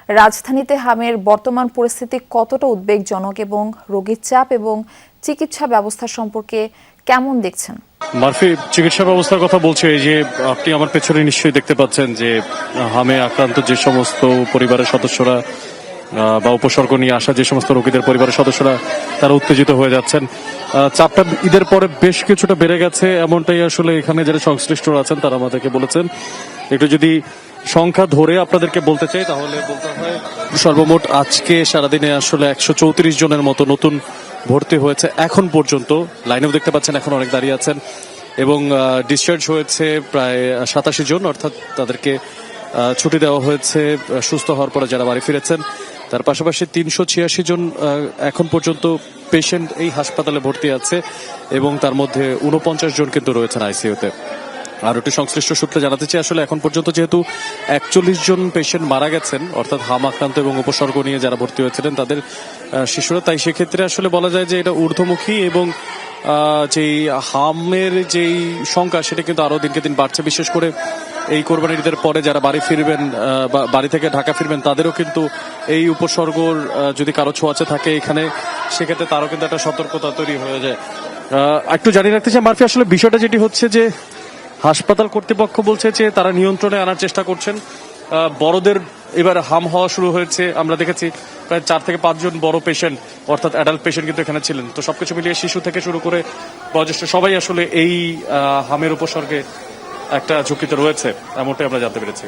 রাজধানীতে হামের বর্তমান পরিস্থিতি কতটা উদ্বেগজনক এবং রোগীর চাপ এবং চিকিৎসা ব্যবস্থা সম্পর্কে কেমন দেখছেন? মারফি, চিকিৎসা ব্যবস্থার কথা বলছে এই যে আপনি আমার পেছনে নিশ্চয়ই দেখতে পাচ্ছেন যে হামে আক্রান্ত যে সমস্ত পরিবারের সদস্যরা বা উপসর্গ নিয়ে আসা যে সমস্ত রোগীদের পরিবারের সদস্যরা তারা উত্তেজিত হয়ে যাচ্ছেন। চাপটা ঈদের পরে বেশ কিছুটা বেড়ে গেছে, এমনটাই আসলে এখানে যারা সংশ্লিষ্টরা আছেন তারা আমাদেরকে বলেছেন। একটু যদি সংখ্যা ধরে আপনাদেরকে বলতে চাই তাহলে বলতে হয় সর্বমোট আজকে সারাদিনে আসলে 134 জনের মতো নতুন ভর্তি হয়েছে এখন পর্যন্ত। লাইনেও দেখতে পাচ্ছেন এখন অনেক দাঁড়িয়ে আছেন এবং ডিসচার্জ হয়েছে প্রায় 87 জন, অর্থাৎ তাদেরকে ছুটি দেওয়া হয়েছে সুস্থ হওয়ার পরে যারা বাড়ি ফিরেছেন। তার পাশাপাশি 386 জন এখন পর্যন্ত পেশেন্ট এই হাসপাতালে ভর্তি আছে এবং তার মধ্যে 49 জন কিন্তু রয়েছেন আইসিইউতে। আর একটি সংশ্লিষ্ট সূত্রে জানাতে চাই আসলে এখন পর্যন্ত যেহেতু 41 জন পেশেন্ট মারা গেছেন, অর্থাৎ হাম আক্রান্ত এবং উপসর্গ নিয়ে যারা ভর্তি হয়েছিলেন তাদের শিশুরা, তাই সেক্ষেত্রে আসলে বলা যায় যে এটা ঊর্ধ্বমুখী এবং যেই হামের যেই সংখ্যা সেটা কিন্তু আরো দিনকে দিন বাড়ছে। বিশেষ করে এই কোরবানির ঈদের পরে যারা বাড়ি ফিরবেন বা বাড়ি থেকে ঢাকা ফিরবেন তাদেরও কিন্তু এই উপসর্গর যদি কারো ছোঁয়াচে থাকে এখানে, সেক্ষেত্রে তারও কিন্তু একটা সতর্কতা তৈরি হয়ে যায়। একটু জানিয়ে রাখতে চাই মারফি, আসলে বিষয়টা যেটি হচ্ছে যে হাসপাতাল কর্তৃপক্ষ বলছে যে তারা নিয়ন্ত্রণে আনার চেষ্টা করছেন। বড়দের এবার হাম হওয়া শুরু হয়েছে, আমরা দেখেছি প্রায় 4 থেকে 5 জন বড় পেশেন্ট অর্থাৎ অ্যাডাল্ট পেশেন্ট কিন্তু এখানে ছিলেন। তো সবকিছু মিলিয়ে শিশু থেকে শুরু করে বয়োজ্যেষ্ঠ সবাই আসলে এই হামের উপসর্গে একটা ঝুঁকিতে রয়েছে, এমনটাই আমরা জানতে পেরেছি।